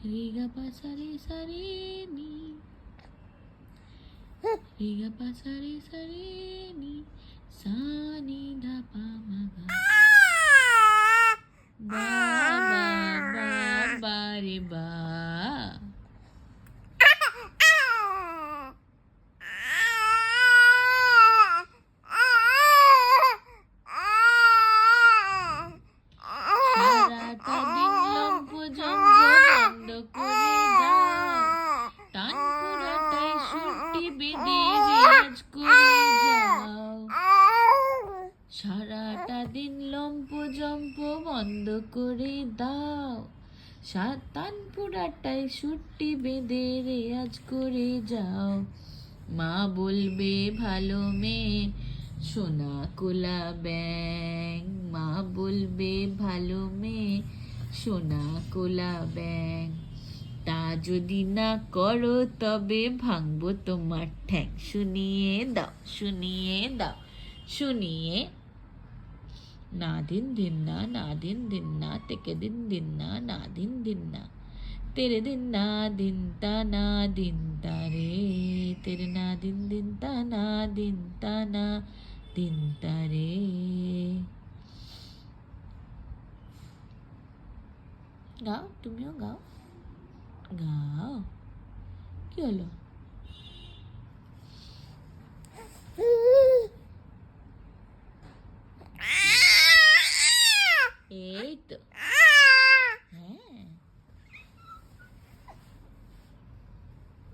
রে গা পা সা রে নি, রে গা পা সা রে নি, সা নি ধা পা মা গা। বা বা বা বা রে বা। সারাটা দিন লম্প জম্প বন্ধ করে দাও, টান পুরাটাই সুরটি বেঁধে রেয়াজ করে যাও। সারাটা দিন লম্প জম্প বন্ধ করে দাও, টান পুরাটাই সুরটি বেঁধে রেয়াজ করে যাও। মা বলবে ভালো মেয়ে সোনা কোলা ব্যাং, মা বলবে ভালো মেয়ে সোনা কোলা ব্যাং। তা যদি না করো তবে ভাঙবো তোমার ঠ্যাং। শুনিয়ে দাও, শুনিয়ে দাও, শুনিয়ে। না দিন দিন না, না দিন দিন না, তেকে দিন দিন না, না দিন দিন না। तेरे दिन ना दिन ता ना दिन तारे, तेरे ना दिन ता ना दिन ता ना दिन तारे। গাও, তুমিও গাও, গাও। কি হলো?